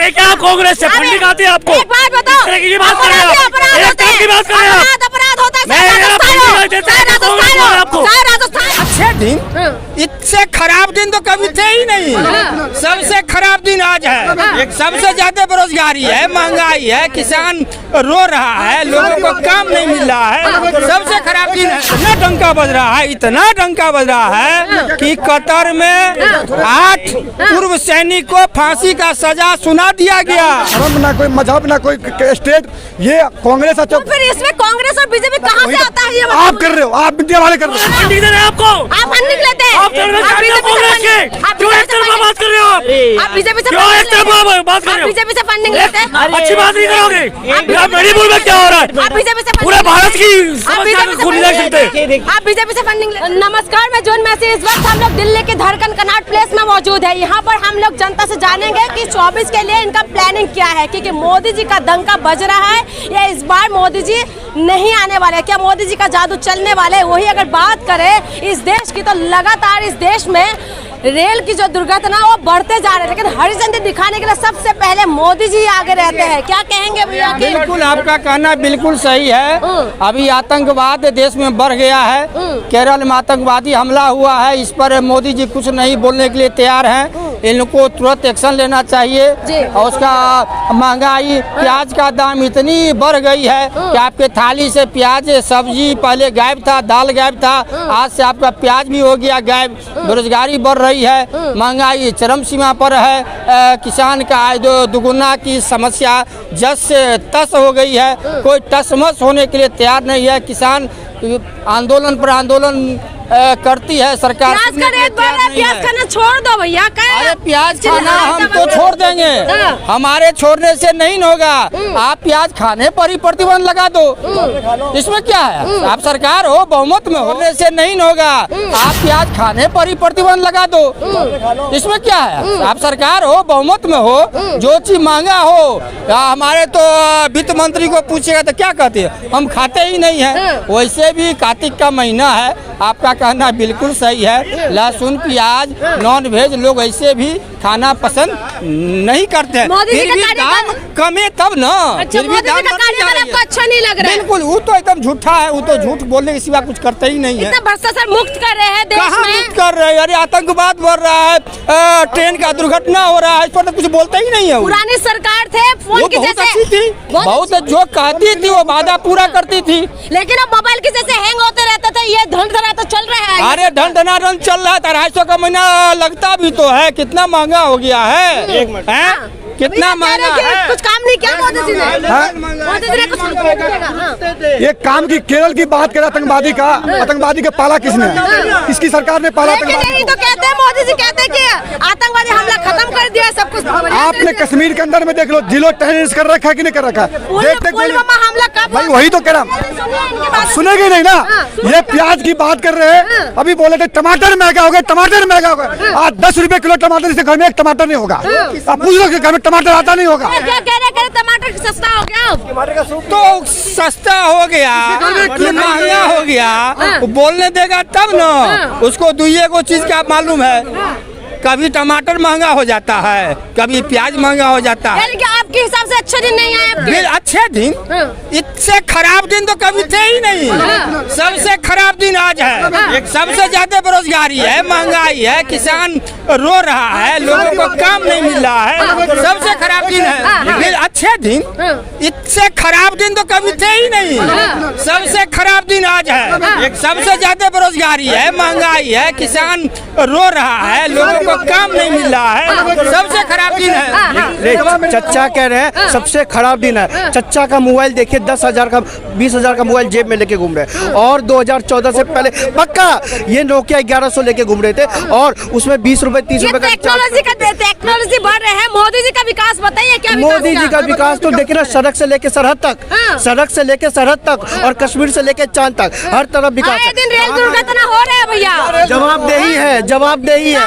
ये क्या कांग्रेस से फंडिंग आती है आपको? एक बात बताओ, की बात कर रहे हैं आप? अपराध होता है आपको? अच्छे दिन, इससे खराब दिन तो कभी थे ही नहीं। सबसे खराब दिन आज है। एक सबसे ज्यादा बेरोजगारी है, महंगाई है, किसान रो रहा है, लोगों को काम नहीं मिल रहा है। सबसे खराब दिन है। इतना डंका बज रहा है, इतना डंका बज रहा है कि कतर में 8 पूर्व सैनिक को फांसी का सजा सुना दिया गया। धर्म ना कोई मजहब ना कोई स्टेट, ये कांग्रेस तो फिर इसमें कांग्रेस और बीजेपी कहाँ से आता है? ये आप कर रहे हो, आप मीडिया वाले कर रहे हो। फंडिंग दे रहे हैं आपको, आप फंडिंग लेते हैं, आप कांग्रेस के, क्यों एक तरफा बात कर रहे हो आप बीजेपी से, क्यों एक तरफा बात कर रहे हो? बीजेपी से फंडिंग लेते हैं। अच्छी बात नहीं करोगे? आप मणिपुर में क्या हो रहा है? आप बीजेपी से पूरे भारत की समस्या को खुद नहीं सकते। आप बीजेपी से फंडिंग। नमस्कार, मैं जोन मैसी। इस वक्त हम लोग दिल्ली के धड़कन कनॉट प्लेस में मौजूद है। यहाँ पर हम लोग जनता से जानेंगे कि 24 के लिए इनका प्लानिंग क्या है, क्योंकि मोदी जी का डंका बज रहा है या इस बार मोदी जी नहीं आने वाले, क्या मोदी जी का जादू चलने वाले? वही अगर बात करें इस देश की, तो लगातार इस देश में रेल की जो दुर्घटना वो बढ़ते जा रहे हैं, लेकिन हरी झंडी दिखाने के लिए सबसे पहले मोदी जी आगे रहते हैं। क्या कहेंगे भैया? बिल्कुल, आपका कहना बिल्कुल सही है। अभी आतंकवाद देश में बढ़ गया है। केरल में आतंकवादी हमला हुआ है, इस पर मोदी जी कुछ नहीं बोलने के लिए तैयार हैं। इनको तुरंत एक्शन लेना चाहिए। और उसका महंगाई, प्याज का दाम इतनी बढ़ गई है कि आपके थाली से प्याज सब्जी पहले गायब था, दाल गायब था, आज से आपका प्याज भी हो गया गायब। बेरोजगारी बढ़ रही है, महंगाई चरम सीमा पर है। किसान का आय दुगुना की समस्या जस से तस हो गई है। कोई टसमस होने के लिए तैयार नहीं है। किसान आंदोलन पर आंदोलन करती है सरकार। प्याज का रेट बढ़ रहा है, प्याज खाना छोड़ दो भैया। अरे प्याज खाना हम तो छोड़ देंगे, हमारे छोड़ने से नहीं होगा। आप प्याज खाने पर ही प्रतिबंध लगा दो, इसमें क्या है? आप सरकार हो, बहुमत में होने से नहीं होगा। आप प्याज खाने पर ही प्रतिबंध लगा दो, इसमें क्या है? आप सरकार हो, बहुमत में हो, जो चीज महंगा हो। हमारे तो वित्त मंत्री को पूछेगा तो क्या कहते हैं, हम खाते ही नहीं है। वैसे भी कार्तिक का महीना है, आपका कहना बिल्कुल सही है। लहसुन प्याज नॉन वेज लोग ऐसे भी खाना पसंद नहीं करते हैं, फिर भी दाम कमे तब न। अच्छा, फिर भी दाम आपको अच्छा नहीं लग रहा है? बिल्कुल, वो तो एकदम झूठा है, वो तो झूठ बोलने के सिवा कुछ करते ही नहीं है। इतना भ्रष्टाचार मुक्त कर रहे हैं देश में। मुक्त कर रहे हैं? अरे आतंकवाद बढ़ रहा है, ट्रेन का दुर्घटना हो रहा है, इस पर तो कुछ बोलता ही नहीं है। पुरानी सरकार थे, फोन की बहुत जैसे अच्छी थी, बहुत जो कहती थी वो वादा पूरा करती थी, लेकिन अब मोबाइल की जैसे हैंग होते रहते थे। ये धन धना तो चल रहा है। अरे धन धनाधन चल रहा है, 250 का महीना लगता भी तो है। कितना महंगा हो गया है, कितना महंगा है। कुछ काम नहीं किया मोदी जी ने। मोदी जी ने कुछ ये काम की, केरल की बात करें आतंकवादी का पाला किसने? किसकी सरकार ने पाला आतंकवादी? तो कहते हैं मोदी जी कहते हैं कि आतंकवादी हमला खत्म कर दिया सब कुछ। आपने कश्मीर के अंदर में देख लो, जिलो टेररिस्ट कर रखा है कि नहीं कर रखा है? हमला कब? भाई वही तो कह रहा, सुनेंगे नहीं ना। ये प्याज की बात कर रहे हैं, अभी बोले थे टमाटर महंगा हो गया, टमाटर महंगा हो गया। आज 10 रुपए किलो टमाटर, इसे घर में एक टमाटर नहीं होगा। आप पूछ लो कि घर में टमाटर आता नहीं होगा। क्या कह रहे टमाटर सस्ता हो गया? तो सस्ता हो गया, महंगा हो गया, बोलने देगा तब न। उसको दुइये को चीज क्या मालूम है? कभी टमाटर महंगा हो जाता है, कभी प्याज महंगा हो जाता है। आपके हिसाब से अच्छे दिन नहीं आए? अच्छे दिन, इससे खराब दिन तो कभी थे ही नहीं। सबसे खराब दिन आज है। एक सबसे ज्यादा बेरोजगारी है, महंगाई है, किसान रो रहा है, लोगों को काम नहीं मिल रहा है। सबसे खराब दिन है। अच्छे दिन, इससे खराब दिन तो कभी थे ही नहीं। सबसे खराब दिन आज है। एक सबसे ज्यादा बेरोजगारी है, महंगाई है, किसान रो रहा है, लोगों को काम नहीं मिल रहा है। सबसे खराब दिन है। चच्चा कह रहे हैं सबसे खराब दिन है। चच्चा का मोबाइल देखिए, 10,000 का 20,000 का मोबाइल जेब में लेके घूम रहे हैं। और 2014 से पहले पक्का ये नोकिया 1100 लेके घूम रहे थे, और उसमें 20 रुपए 30 रुपए का टेक्नोलॉजी बढ़ रहे हैं। मोदी जी का विकास बताइए, क्या मोदी जी का विकास तो देखिए ना, सड़क से लेके सरहद तक, सड़क से लेके सरहद तक, और कश्मीर से लेके चांद तक, हर तरफ विकास है। दिन रेल दुर्घटना हो रहा है भैया, जवाबदेही है, जवाबदेही है।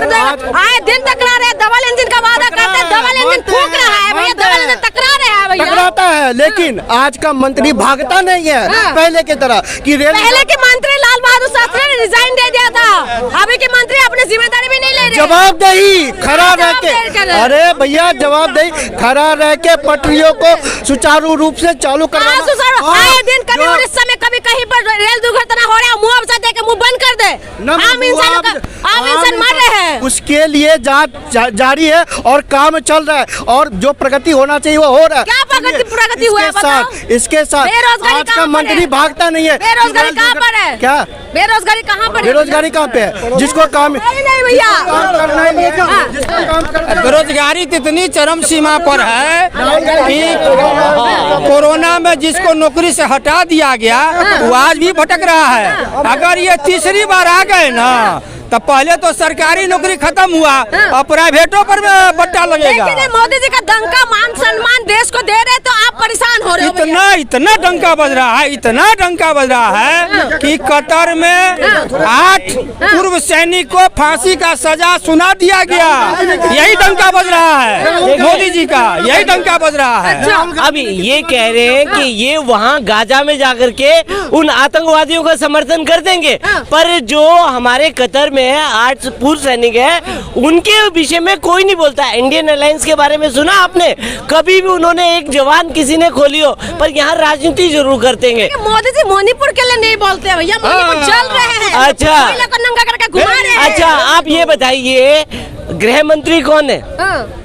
आए दिन टकरा रहे, डबल इंजन का वादा करते हैं, डबल इंजन फूंक रहा है भैया, डबल इंजन टकरा रहा है भैया। टकराता है, लेकिन आज का मंत्री भागता नहीं है पहले की तरह कि रेल। पहले के मंत्री लाल लालू शास्त्री ने रिजाइन दे दिया था। अभी के मंत्री अपनी जिम्मेदारी भी नहीं ले रहे। जवाबदेही खड़ा रह जवाबदेही कर के, रहे हैं। अरे भैया जवाबदेही खड़ा रह के पटरियों को सुचारू रूप से चालू करवाना। आए दिन कभी उड़ीसा में कभी कहीं पर रेल दुर्घटना हो रहा है, मुआवजा दे के मुंह बंद कर दे। आम इंसान मर रहे हैं। उसके लिए जांच जारी है और काम चल रहा है और जो प्रगति होना चाहिए वो हो रहा है। क्या प्रगति हुआ है बताओ? इसके साथ बेरोजगारी आज का मंत्री भागता नहीं है। बेरोजगारी कहाँ पर है? क्या बेरोजगारी कहाँ पर है? बेरोजगारी कहाँ पे है? जिसको काम नहीं भैया, करना ही नहीं है, जिसको काम करना है। बेरोजगारी तो इतनी चरम सीमा पर है कि कोरोना में जिसको नौकरी से हटा दिया गया वो आज भी भटक रहा है। अगर ये तीसरी बार आ गए ना तो पहले तो सरकारी नौकरी खत्म हुआ और प्राइवेटों पर बट्टा लगेगा। लेकिन मोदी जी का डंका मान सम्मान देश को दे रहे तो आप परेशान हो रहे हो। इतना डंका बज रहा है, इतना डंका बज रहा है कि कतर में 8 पूर्व सैनिक को फांसी का सजा सुना दिया गया। यही डंका बज रहा है मोदी जी का, यही डंका बज रहा है। अब ये कह रहे हैं कि ये वहाँ गाजा में जाकर के उन आतंकवादियों का समर्थन कर देंगे, पर जो हमारे कतर में 8 पूर्व सैनिक हैं उनके विषय में कोई नहीं बोलता। इंडियन अलायंस के बारे में सुना आपने? कभी भी उन्होंने एक जवान किसी ने खोली हो, पर यहाँ राजनीति जरूर करते हैं। मोदी जी मणिपुर के लिए नहीं बोलते भैया, मणिपुर चल रहे हैं। अच्छा, महिला को नंगा करके घुमा रहे हैं। अच्छा आप ये बताइए गृह मंत्री कौन है?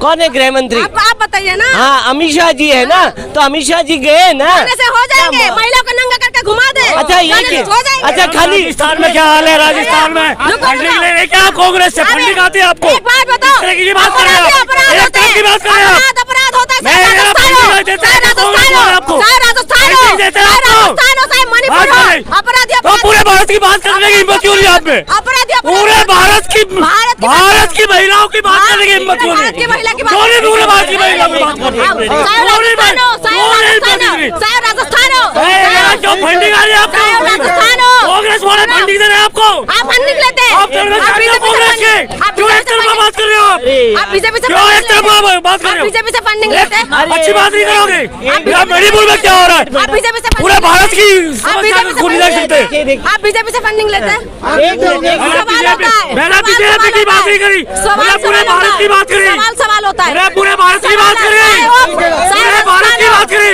कौन है गृह मंत्री? आप बताइए ना। हाँ अमित शाह जी है ना, तो अमित शाह जी गए ना, से हो जाएंगे। महिला को नंगा करके घुमा दे। अच्छा ये हो जाएंगे। अच्छा खाली राजस्थान में क्या हाल है? राजस्थान में फंडिंग ले रहे क्या? कांग्रेस से फंडिंग आती है आपको? एक बात बताओ, इस तरह की बात कर रहे हैं आप? एक तरह की बात कर रहे हैं आप? अपराध होता है। मैं मेरा फंडिंग देते हैं कांग्रेस वाले आपको? फंडिंग देते हैं आपको? मणिपुर अपराधी तो पूरे भारत की बात करने की हिम्मत क्यों नहीं आप में? अपराधी पूरे भारत की महिलाओं की बात करने की हिम्मत क्यों भारत की महिला की नहीं? क्यों नहीं पूरे भारत की महिलाओं की बात करने की? जो फंडिंग आ रही है आपको, कांग्रेस वाले फंडिंग दे रहे हैं आपको। आप फंडिंग लेते हैं। आप कांग्रेस के क्यों एक तरफा बात कर रहे हो आप? बीजेपी से क्यों एक तरफा बात कर रहे हो? बीजेपी से फंडिंग लेते हैं। अच्छी बात नहीं करोगे? यहाँ मणिपुर में क्या हो रहा है? आप बीजेपी से पूरे भारत की समस्या को खुद नहीं सकते। आप बीजेपी से फंडिंग लेते हैं। मैंने बीजेपी की बात नहीं करी, मैंने पूरे भारत की बात करी। सवाल होता है। मैंने पूरे भारत की बात करी, पूरे भारत की बात करी।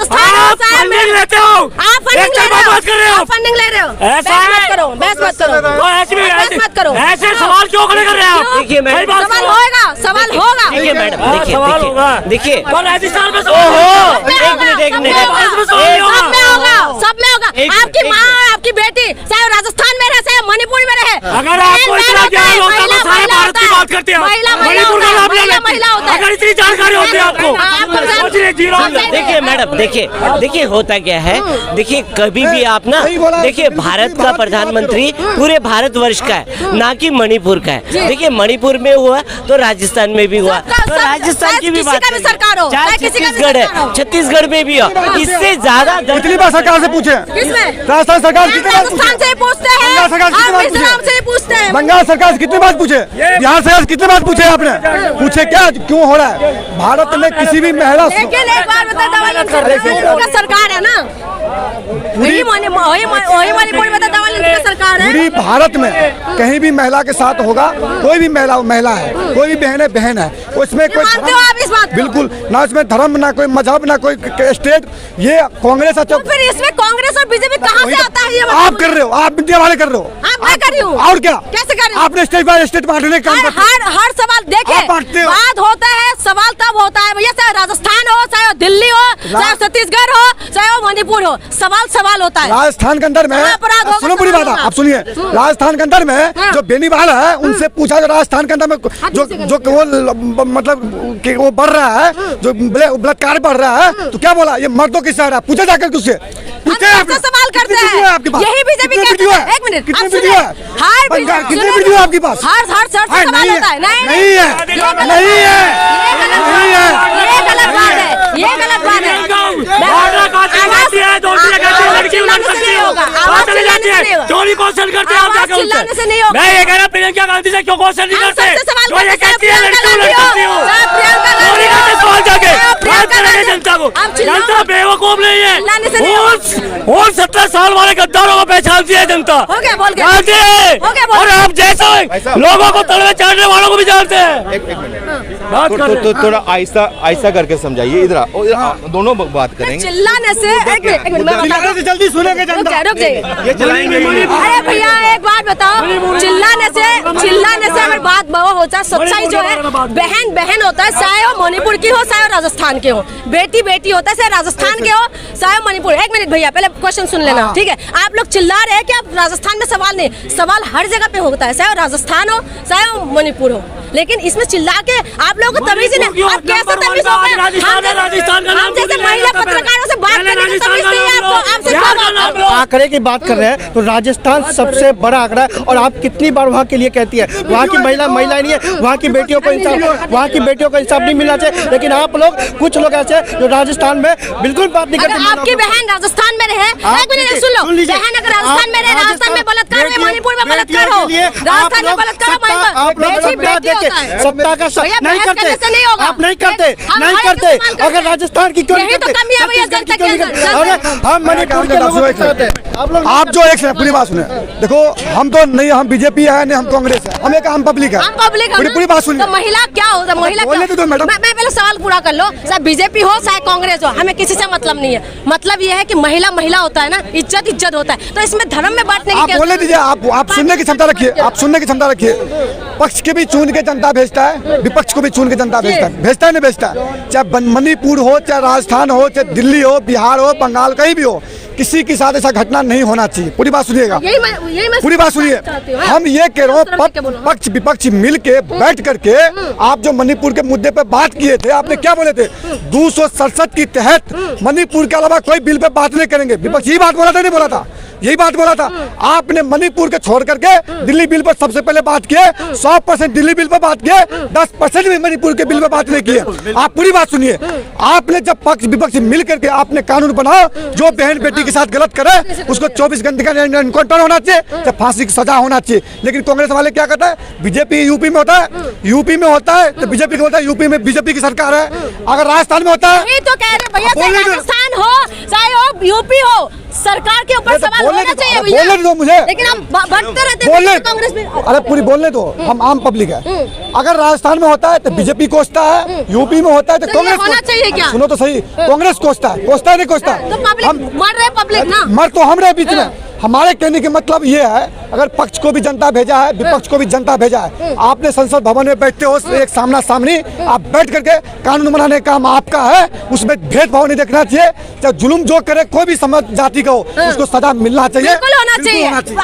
आप फंडिंग लेते हो, आप फंडिंग ले रहे हो, बात कर रहे हो, आप फंडिंग ले रहे हो। ऐसा बहस है? मत करो, बहस मत करो, बहस मत करो। ऐसे सवाल क्यों खड़े कर रहे हैं आप? देखिए मैडम, सवाल होगा, सवाल होगा। देखिए मैडम, सवाल होगा। देखिए और राजस्थान में ओहो एक मिनट सब में होगा, सब में होगा। आपकी माँ, आपकी बेटी चाहे राजस्थान में रहे, चाहे मणिपुर में रहे, अगर आपको इतना ज्ञान होता तो सारे भारत की बात करते हैं। मणिपुर का नाम ले लेते। अगर इतनी जानकारी होती है आपको, देखिए मैडम, देखिए होता क्या है, देखिए कभी भी आप ना देखिए भारत का प्रधानमंत्री पूरे भारतवर्ष का है, ना कि मणिपुर का है। देखिए मणिपुर में हुआ तो राजस्थान में भी हुआ, तो राजस्थान की भी बात करें, चाहे छत्तीसगढ़ है, छत्तीसगढ़ में भी हो, इससे ज्यादा कितनी बार सरकार से पूछे? किसमें? राजस्थान सरकार कितनी बार राजस्थान से पूछते हैं, बंगाल सरकार कितनी बार मिजोरम से पूछते हैं, बंगाल सरकार से कितनी बार पूछे? बिहार सरकार से कितनी बार पूछे आपने? पूछे क्या क्यों हो रहा है? भारत में किसी भी महिला लेकिन एक बार बता, सरकार है ना, वही मणिपुर में दवा लेने की सरकार है। पूरी भारत में कहीं भी महिला के साथ होगा, कोई भी महिला है, कोई भी बहन है, उसमें कोई मानते हो आप इस बात को? बिल्कुल ना, उसमें धर्म ना कोई मजहब ना कोई स्टेट। ये कांग्रेस तो फिर इसमें कांग्रेस और बीजेपी कहाँ से आता है? ये आप कर रहे हो, आप मीडिया वाले कर रहे हो। मैं कर रही हूँ। और क्या? कैसे कर रही हूँ? आपने स्टेट बाय स्टेट बांटने का काम करते हो। हर सवाल देखिए, बात होता है, सवाल तब होता है भैया, चाहे राजस्थान हो, चाहे दिल्ली हो, चाहे छत्तीसगढ़ हो, चाहे मणिपुर हो, सवाल होता है। राजस्थान के अंदर में सुनो पूरी बात, आप सुनिए। राजस्थान के अंदर में जो बेनीवाल है उनसे पूछा, जो राजस्थान के अंदर में जो वो मतलब कि वो बढ़ रहा है, जो बलात्कार बढ़ रहा है, तो क्या बोला? ये मर्दों की साइड है। पूछा जाकर उससे, पूछे सवाल करते हैं आपके पास? यही बीजेपी कहते हैं। एक मिनट, कितने वीडियो है? कितने वीडियो है आपके पास? हर सवाल होता है। नहीं है, नहीं है, नहीं है, ये गलत बात है, ये गलत बात है। चोरी क्वेश्चन करते हैं आप जाकर उनसे। मैं ये कह रहा प्रियंका गांधी से क्यों क्वेश्चन नहीं करते? जो ये कहती है लड़की हूँ, लड़ सकती हूँ, चोरी करते सवाल जाके बात करेंगे। जनता को। आप चिल्लाओ। जनता बेवकूफ नहीं चिल्लाने से नहीं है। और 17 साल वाले गद्दारों को पहचानती है जनता। हो गया, बोल गया। जानती है। हो गया, बोल और गया। आप जैसे लोगों को तलवे चढ़ने वालों को भी जानते हैं। बात कर रहे हैं। थोड़ा आहिस्ता करके समझाइए। इधर दोनों बात करेंगे। चिल्लाने से एक मिनट मैं बता दूं। जल्दी सुनेंगे जनता। रुक जाइए। ये चलाएंगे। अरे भैया एक बात बताओ, चिल्लाने से अगर बात वो हो जाए, सच्चाई जो है बहन बहन होता है, चाहे वो मणिपुर की हो चाहे राजस्थान के हो, बेटी बेटी होता है, चाहे राजस्थान के हो चाहे मणिपुर। एक मिनट भैया पहले क्वेश्चन सुन लेना, ठीक है। आप लोग चिल्ला रहे हैं कि आप राजस्थान में सवाल नहीं, सवाल हर जगह पे होता है, चाहे राजस्थान हो चाहे वो मणिपुर हो, लेकिन इसमें चिल्ला के आप लोगों को तमीज नहीं। आप कैसे तमीज हो गए? हम जैसे महिला पत्रकारों से बात करने की तमीज नहीं है आपको। आपसे क्या बात कर? आंकड़े की बात कर रहे हैं तो राजस्थान सबसे बड़ा आंकड़ा है। और आप कितनी बार वहाँ के लिए कहती है, वहाँ की महिला नहीं है, वहाँ की बेटियों को इंसाफ नहीं मिलना चाहिए। लेकिन आप लोग कुछ लोग ऐसे हैं जो राजस्थान में बिल्कुल बात नहीं करते। आपकी बहन राजस्थान में रहे, एक मिनट सुन लो, बहन अगर राजस्थान में रहे, राजस्थान में बलात्कार हो, मणिपुर में बलात्कार हो, राजस्थान में बलात्कार सत्ता का नहीं करते, आप नहीं करते। अगर राजस्थान की क्यों नहीं करते? हम मणिपुर के लोगों के साथ हैं। आप जो एक पूरी बात सुने, देखो हम तो नहीं, हम बीजेपी है नहीं, हम कांग्रेस है, हम एक आम पब्लिक है। पूरी बात सुनिए। तो महिला क्या होता है? महिला बोलने दो मैडम। मैं पहले सवाल पूरा कर लो। चाहे बीजेपी हो चाहे कांग्रेस हो, हमें किसी से मतलब नहीं है। मतलब ये है कि महिला होता है ना, इज्जत होता है। तो इसमें धर्म में बांटने की आप बोलने दीजिए। आप सुनने की क्षमता रखिए, आप सुनने की क्षमता रखिए। पक्ष के भी चुन के जनता भेजता है, विपक्ष को भी चुन के जनता भेजता है नहीं भेजता है। चाहे मणिपुर हो, चाहे राजस्थान हो, चाहे दिल्ली हो, बिहार हो, बंगाल, कहीं भी हो, किसी के साथ ऐसा घटना नहीं होना चाहिए। पूरी बात सुनिएगा, पूरी बात सुनिए। हम ये कह रहे हो, पक्ष विपक्ष मिल के बैठ करके आप जो मणिपुर के मुद्दे पे बात किए थे, आपने क्या बोले थे? 267 के तहत मणिपुर के अलावा कोई बिल पे बात नहीं करेंगे। विपक्ष यही बात बोला था, नहीं बोला था? यही बात बोला था। आपने मणिपुर के छोड़ करके दिल्ली बिल पर सबसे पहले बात किए, 100% दिल्ली बिल पर बात किए, 10% भी मणिपुर के बिल पर बात नहीं किए। आप पूरी बात सुनिए। आपने जब पक्ष विपक्ष मिल करके आपने कानून बनाओ, जो बहन बेटी के साथ गलत करे उसको 24 घंटे का एनकाउंटर होना चाहिए, जब फांसी की सजा होना चाहिए। लेकिन कांग्रेस वाले क्या करता है? बीजेपी यूपी में होता है, यूपी में होता है तो बीजेपी को होता है, यूपी में बीजेपी की सरकार है। अगर राजस्थान में होता है तो कह रहे भैया, चाहे राजस्थान हो चाहे वो यूपी हो, सरकार के ऊपर सवाल होना चाहिए भैया। बोलने दो मुझे। लेकिन हम बढ़ते रहते बोलने, हैं कांग्रेस में। अरे पूरी बोलने दो, हम आम पब्लिक है। अगर राजस्थान में होता है तो बीजेपी कोसता है, यूपी में होता है तो तो ये कांग्रेस होना चाहिए क्या? सुनो तो सही, कांग्रेस कोसता है नहीं कोसता? तो पब्लिक मर रहे, पब्लिक ना मर तो हम रहे बीच में। हमारे कहने का मतलब ये है, अगर पक्ष को भी जनता भेजा है, विपक्ष को भी जनता भेजा है, आपने संसद भवन में बैठते हो, एक सामना सामनी आप बैठ करके कानून बनाने का काम आपका है। उसमें भेदभाव नहीं देखना चाहिए। चाहे जुल्म जो करे कोई भी समाज जाति का हो, उसको सजा मिलना चाहिए, बिल्कुल होना चाहिए।